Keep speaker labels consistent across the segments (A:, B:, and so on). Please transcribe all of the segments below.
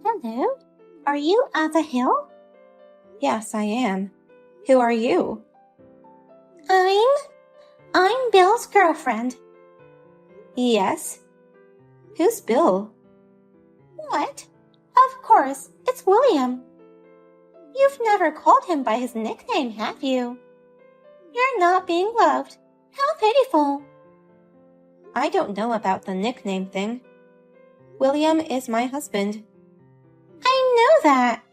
A: Hello? Are you Ava Hill?
B: Yes, I am. Who are you?
A: I'm Bill's girlfriend.
B: Yes? Who's Bill?
A: What? Of course, it's William. You've never called him by his nickname, have you? You're not being loved. How pitiful.
B: I don't know about the nickname thing. William is my husband.
A: I know that.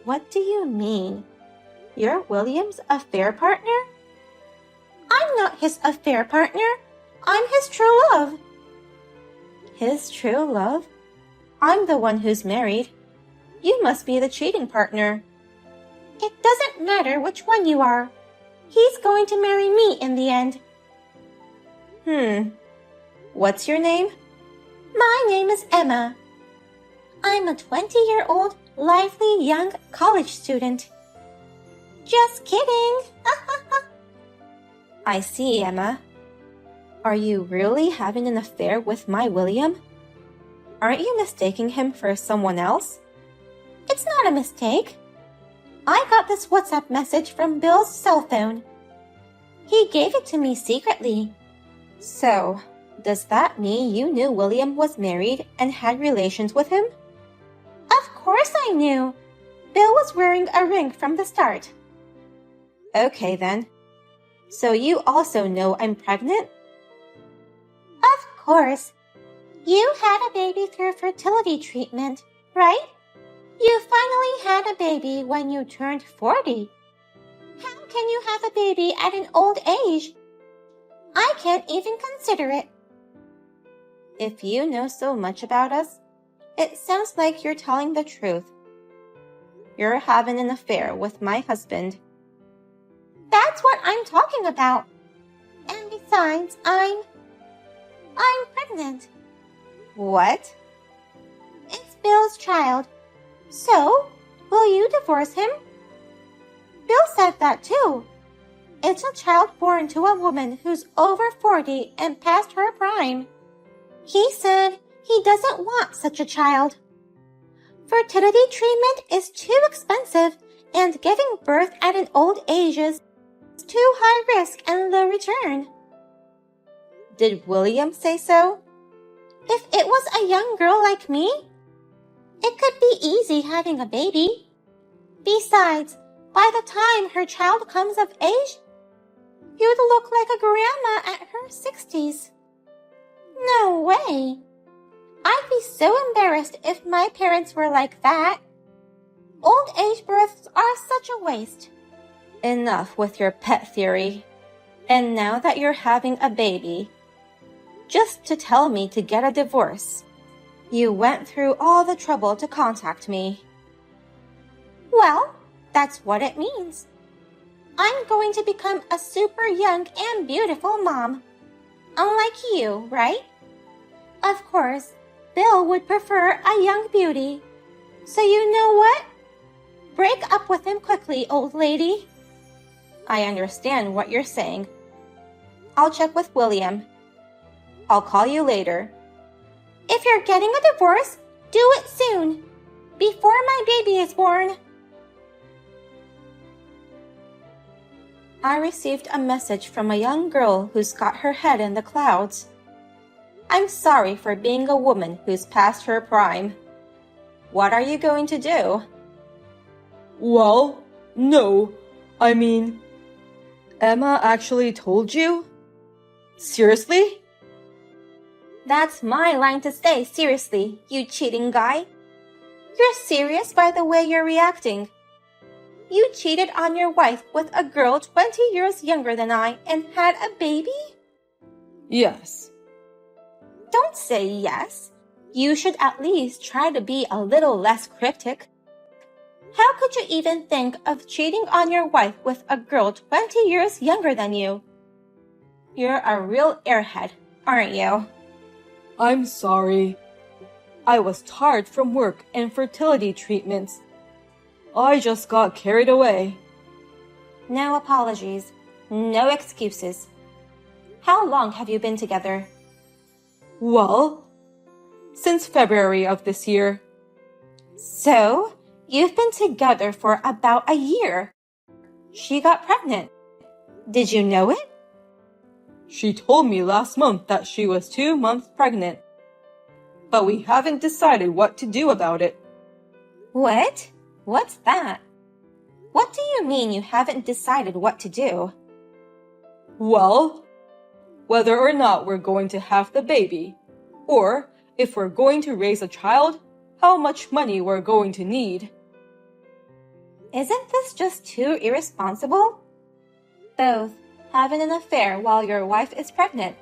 B: What do you mean? You're William's affair partner?
A: I'm not his affair partner. I'm his true love.
B: His true love? I'm the one who's married. You must be the cheating partner.
A: It doesn't matter which one you are. He's going to marry me in the end.
B: What's your name?
A: My name is Emma. I'm a 20-year-old, lively young college student. Just kidding.
B: I see, Emma. Are you really having an affair with my William? Aren't you mistaking him for someone else?
A: It's not a mistake. I got this WhatsApp message from Bill's cell phone. He gave it to me secretly.
B: So, does that mean you knew William was married and had relations with him?
A: Of course I knew. Bill was wearing a ring from the start.
B: Okay then. So you also know I'm pregnant?
A: Of course. You had a baby through fertility treatment, right? You finally had a baby when you turned 40. How can you have a baby at an old age? I can't even consider it.
B: If you know so much about us, it sounds like you're telling the truth. You're having an affair with my husband.
A: That's what I'm talking about. And besides, I'm pregnant.
B: What?
A: It's Bill's child. So, will you divorce him? Bill said that too. It's a child born to a woman who's over 40 and past her prime. He said he doesn't want such a child. Fertility treatment is too expensive, and giving birth at an old age is too high risk and low return.
B: Did William say so?
A: If it was a young girl like me, it could be easy having a baby. Besides, by the time her child comes of age, you'd look like a grandma at her 60s. No way. I'd be so embarrassed if my parents were like that. Old age births are such a waste.
B: Enough with your pet theory. And now that you're having a baby, just to tell me to get a divorce, you went through all the trouble to contact me.
A: Well, that's what it means. I'm going to become a super young and beautiful mom. Unlike you, right? Of course, Bill would prefer a young beauty. So you know what? Break up with him quickly, old lady.
B: I understand what you're saying. I'll check with William. I'll call you later.
A: If you're getting a divorce, do it soon, before my baby is born.
B: I received a message from a young girl who's got her head in the clouds. I'm sorry for being a woman who's past her prime. What are you going to do?
C: Well, no. I mean, Emma actually told you? Seriously?
B: That's my line to say, seriously, you cheating guy. You're serious by the way you're reacting. You cheated on your wife with a girl 20 years younger than I and had a baby?
C: Yes.
B: Don't say yes. You should at least try to be a little less cryptic. How could you even think of cheating on your wife with a girl 20 years younger than you? You're a real airhead, aren't you?
C: I'm sorry. I was tired from work and fertility treatments. I just got carried away.
B: No apologies. No excuses. How long have you been together?
C: Well, since February of this year.
B: So, you've been together for about a year. She got pregnant. Did you know it?
C: She told me last month that she was 2 months pregnant. But we haven't decided what to do about it.
B: What? What's that? What do you mean you haven't decided what to do?
C: Well, whether or not we're going to have the baby, or if we're going to raise a child, how much money we're going to need.
B: Isn't this just too irresponsible? Both having an affair while your wife is pregnant,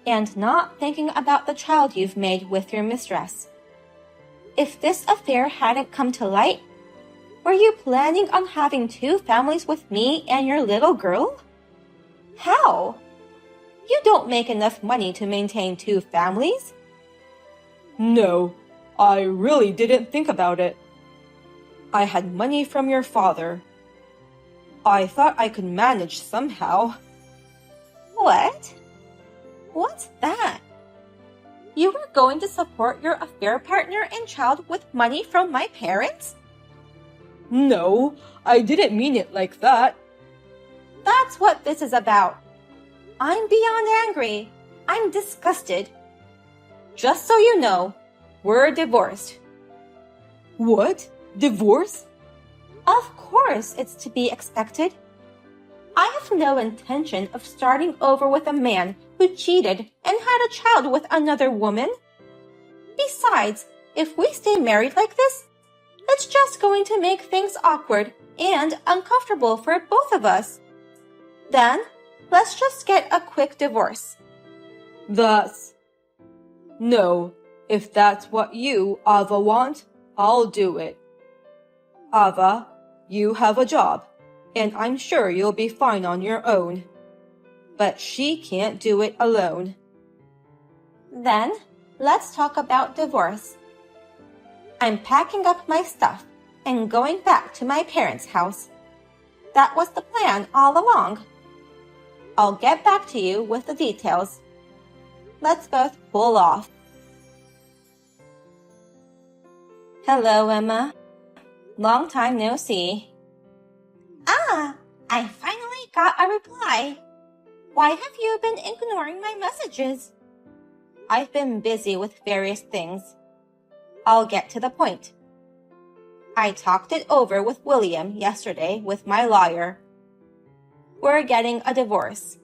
B: and not thinking about the child you've made with your mistress. If this affair hadn't come to light, were you planning on having 2 families with me and your little girl? How? You don't make enough money to maintain 2 families.
C: No, I really didn't think about it. I had money from your father. I thought I could manage somehow.
B: What? What's that? You were going to support your affair partner and child with money from my parents?
C: No, I didn't mean it like that.
B: That's what this is about. I'm beyond angry. I'm disgusted. Just so you know, we're divorced.
C: What? Divorce?
B: Of course it's to be expected. I have no intention of starting over with a man who cheated and had a child with another woman. Besides, if we stay married like this, it's just going to make things awkward and uncomfortable for both of us. Then, let's just get a quick divorce.
C: No, if that's what you, Ava, want, I'll do it. Ava, you have a job, and I'm sure you'll be fine on your own. But she can't do it alone.
B: Then, let's talk about divorce. I'm packing up my stuff and going back to my parents' house. That was the plan all along. I'll get back to you with the details. Let's both pull off. Hello, Emma. Long time no see. Ah, I finally got a reply. Why have you been ignoring my messages? I've been busy with various things. I'll get to the point. I talked it over with William yesterday with my lawyer. We're getting a divorce.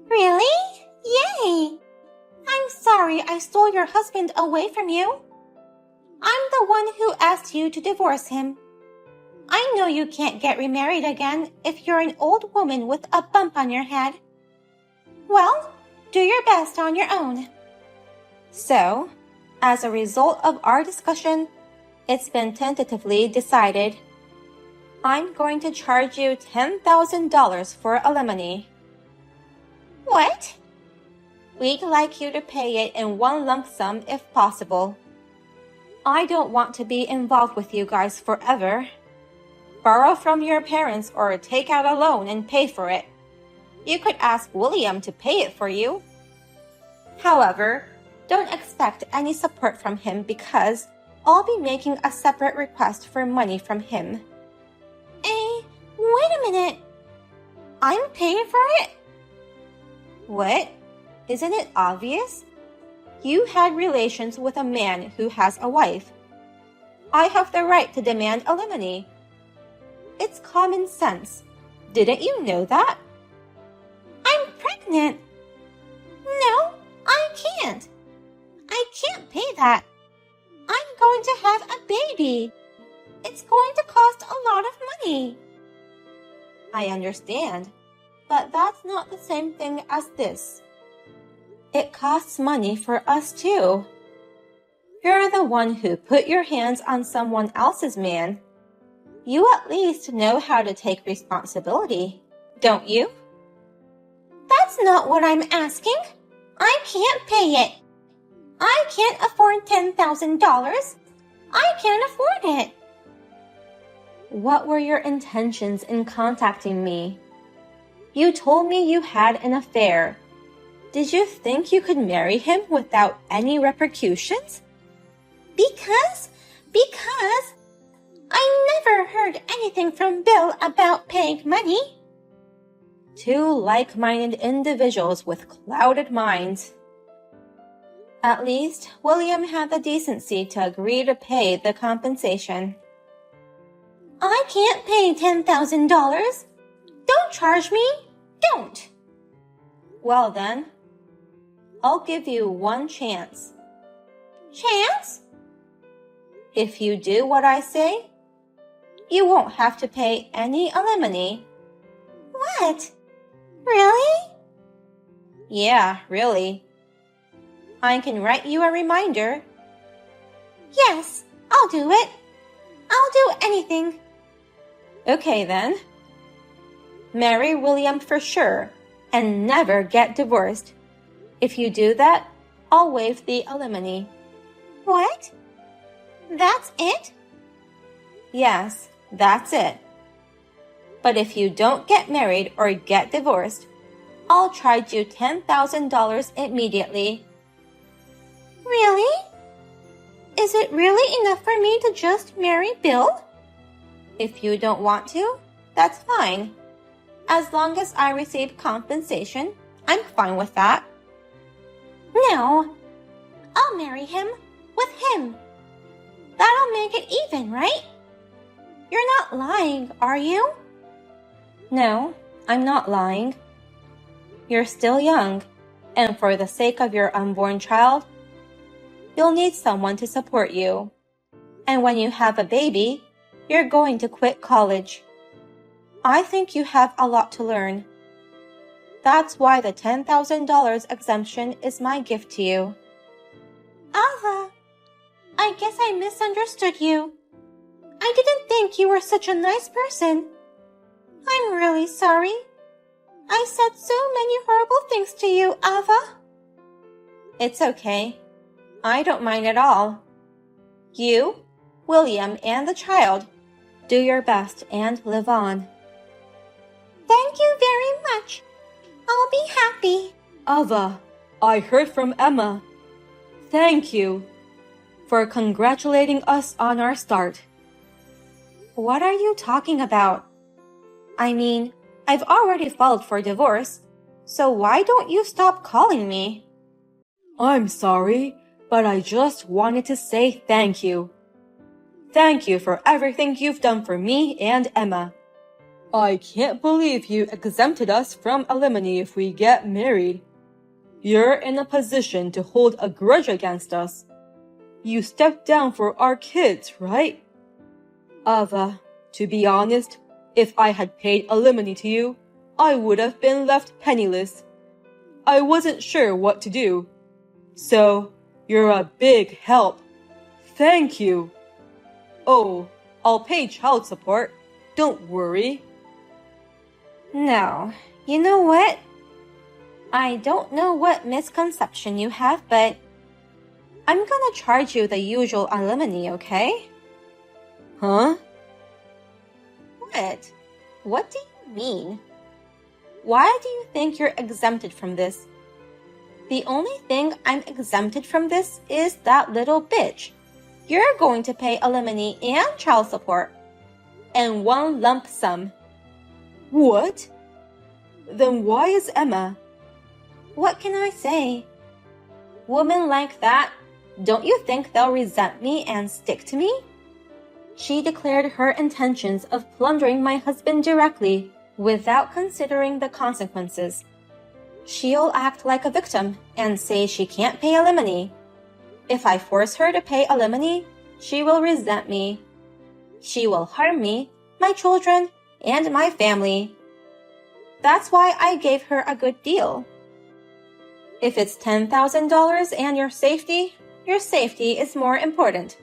B: Really? Yay! I'm sorry I stole your husband away from you. I'm the one who asked you to divorce him. I know you can't get remarried again if you're an old woman with a bump on your head. Well, do your best on your own. So, as a result of our discussion, it's been tentatively decided. I'm going to charge you $10,000 for alimony. What? We'd like you to pay it in one lump sum if possible. I don't want to be involved with you guys forever. Borrow from your parents or take out a loan and pay for it. You could ask William to pay it for you. However, don't expect any support from him because I'll be making a separate request for money from him. Wait a minute. I'm paying for it? What? Isn't it obvious? You had relations with a man who has a wife. I have the right to demand alimony. It's common sense. Didn't you know that? I'm pregnant. No, I can't. I can't pay that. I'm going to have a baby. It's going to cost a lot of money. I understand, but that's not the same thing as this. It costs money for us too. You're the one who put your hands on someone else's man. You at least know how to take responsibility, don't you? That's not what I'm asking. I can't pay it. I can't afford $10,000. I can't afford it. What were your intentions in contacting me? You told me you had an affair. Did you think you could marry him without any repercussions? Because
A: anything from Bill about paying money.
B: Two like-minded individuals with clouded minds. At least, William had the decency to agree to pay the compensation.
A: I can't pay $10,000. Don't charge me. Don't.
B: Well then, I'll give you one chance.
A: Chance?
B: If you do what I say, you won't have to pay any alimony.
A: What? Really?
B: Yeah, really. I can write you a reminder.
A: Yes, I'll do it. I'll do anything.
B: Okay then. Marry William for sure and never get divorced. If you do that, I'll waive the alimony.
A: What? That's it?
B: Yes, that's it. But if you don't get married or get divorced, I'll charge you $10,000 immediately.
A: Really? Is it really enough for me to just marry Bill?
B: If you don't want to, that's fine. As long as I receive compensation, I'm fine with that.
A: No. I'll marry him with him. That'll make it even, right? You're not lying, are you?
B: No, I'm not lying. You're still young, and for the sake of your unborn child, you'll need someone to support you. And when you have a baby, you're going to quit college. I think you have a lot to learn. That's why the $10,000 exemption is my gift to you.
A: Ava, I guess I misunderstood you. I didn't think you were such a nice person. I'm really sorry. I said so many horrible things to you, Ava.
B: It's okay. I don't mind at all. You, William, and the child, do your best and live on.
A: Thank you very much. I'll be happy.
C: Ava, I heard from Emma. Thank you for congratulating us on our start.
B: What are you talking about? I mean, I've already filed for divorce, so why don't you stop calling me?
C: I'm sorry, but I just wanted to say thank you. Thank you for everything you've done for me and Emma. I can't believe you exempted us from alimony if we get married. You're in a position to hold a grudge against us. You stepped down for our kids, right? Ava, to be honest, if I had paid alimony to you, I would have been left penniless. I wasn't sure what to do. So, you're a big help. Thank you. Oh, I'll pay child support. Don't worry.
B: No, you know what? I don't know what misconception you have, but I'm gonna charge you the usual alimony, okay?
C: Huh?
B: What? What do you mean? Why do you think you're exempted from this? The only thing I'm exempted from this is that little bitch. You're going to pay alimony and child support. And one lump sum.
C: What? Then why is Emma?
B: What can I say? Women like that, don't you think they'll resent me and stick to me? She declared her intentions of plundering my husband directly without considering the consequences. She'll act like a victim and say she can't pay alimony. If I force her to pay alimony, she will resent me. She will harm me, my children, and my family. That's why I gave her a good deal. If it's $10,000 and your safety is more important.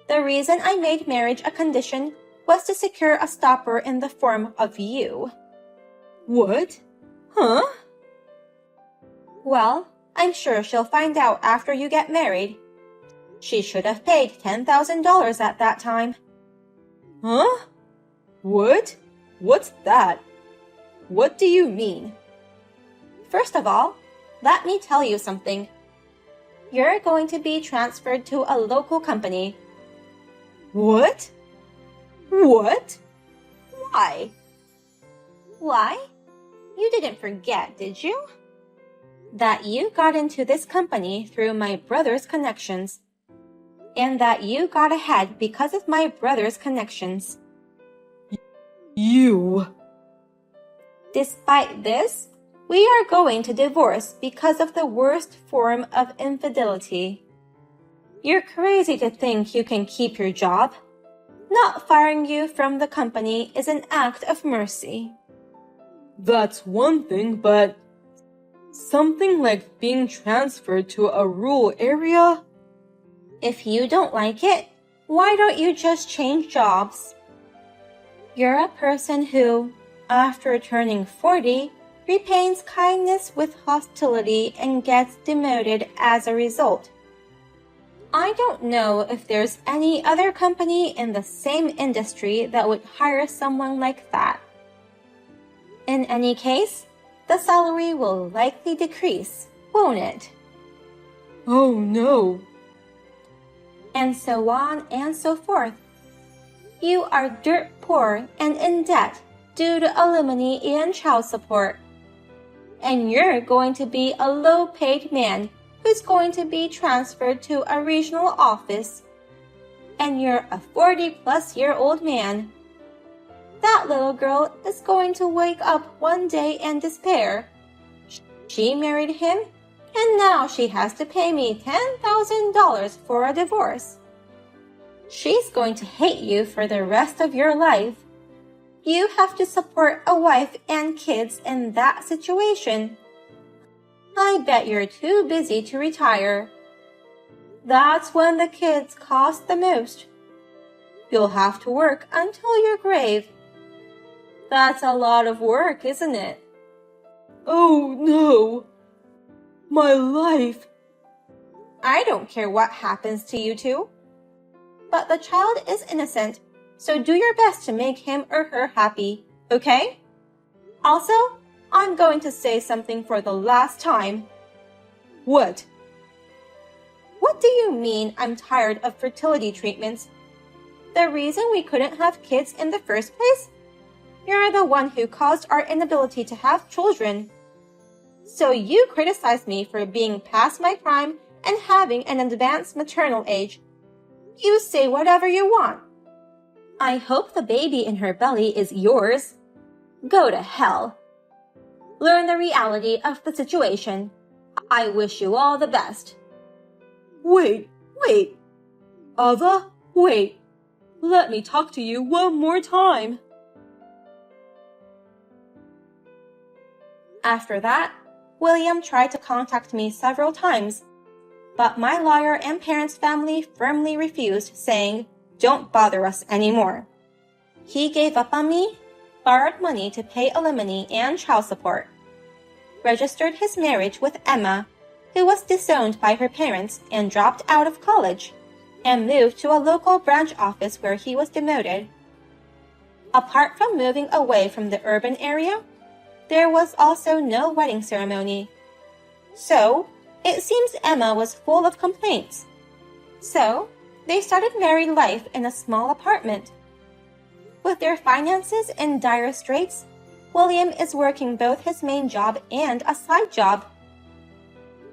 B: The reason I made marriage a condition was to secure a stopper in the form of you.
C: What? Huh?
B: Well, I'm sure she'll find out after you get married. She should have paid $10,000 at that time.
C: Huh? What? What's that? What do you mean?
B: First of all, let me tell you something. You're going to be transferred to a local company.
C: What? What?
B: Why? Why? You didn't forget, did you? That you got into this company through my brother's connections, and that you got ahead because of my brother's connections.
C: You.
B: Despite this, we are going to divorce because of the worst form of infidelity. You're crazy to think you can keep your job. Not firing you from the company is an act of mercy.
C: That's one thing, but something like being transferred to a rural area?
B: If you don't like it, why don't you just change jobs? You're a person who, after turning 40, repays kindness with hostility and gets demoted as a result. I don't know if there's any other company in the same industry that would hire someone like that. In any case, the salary will likely decrease, won't it?
C: Oh no.
B: And so on and so forth. You are dirt poor and in debt due to alimony and child support. And you're going to be a low-paid man who's going to be transferred to a regional office. And you're a 40-plus-year-old man. That little girl is going to wake up one day and despair. She married him, and now she has to pay me $10,000 for a divorce. She's going to hate you for the rest of your life. You have to support a wife and kids in that situation. I bet you're too busy to retire. That's when the kids cost the most. You'll have to work until your grave. That's a lot of work, isn't it?
C: Oh no. My life.
B: I don't care what happens to you two. But the child is innocent, so do your best to make him or her happy, okay? Also, I'm going to say something for the last time.
C: What?
B: What do you mean I'm tired of fertility treatments? The reason we couldn't have kids in the first place? You're the one who caused our inability to have children. So you criticize me for being past my prime and having an advanced maternal age. You say whatever you want. I hope the baby in her belly is yours. Go to hell. Learn the reality of the situation. I wish you all the best.
C: Wait. Ava, wait. Let me talk to you one more time.
B: After that, William tried to contact me several times, but my lawyer and parents' family firmly refused, saying, "Don't bother us anymore." He gave up on me, borrowed money to pay alimony and child support, registered his marriage with Emma, who was disowned by her parents and dropped out of college, and moved to a local branch office where he was demoted. Apart from moving away from the urban area, there was also no wedding ceremony. So, it seems Emma was full of complaints. So, they started married life in a small apartment. With their finances in dire straits, William is working both his main job and a side job.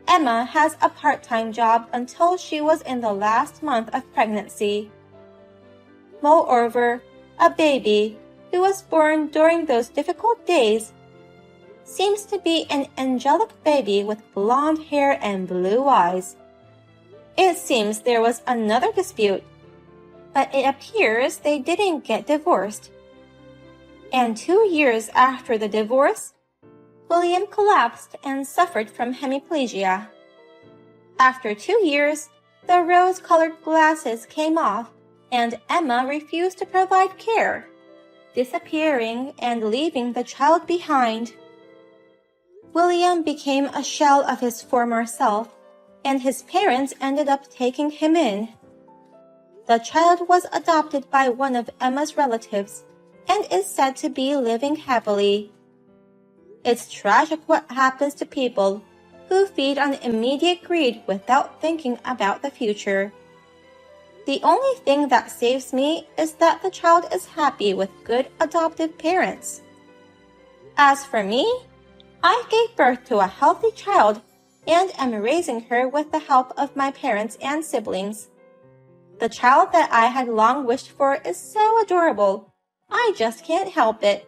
B: Emma has a part-time job until she was in the last month of pregnancy. Moreover, a baby, who was born during those difficult days, seems to be an angelic baby with blonde hair and blue eyes. It seems there was another dispute, but it appears they didn't get divorced. And 2 years after the divorce, William collapsed and suffered from hemiplegia. After 2 years, the rose-colored glasses came off, and Emma refused to provide care, disappearing and leaving the child behind. William became a shell of his former self, and his parents ended up taking him in. The child was adopted by one of Emma's relatives and is said to be living happily. It's tragic what happens to people who feed on immediate greed without thinking about the future. The only thing that saves me is that the child is happy with good adoptive parents. As for me, I gave birth to a healthy child and am raising her with the help of my parents and siblings. The child that I had long wished for is so adorable. I just can't help it.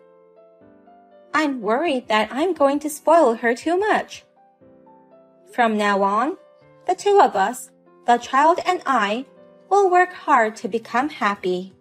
B: I'm worried that I'm going to spoil her too much. From now on, the two of us, the child and I, will work hard to become happy.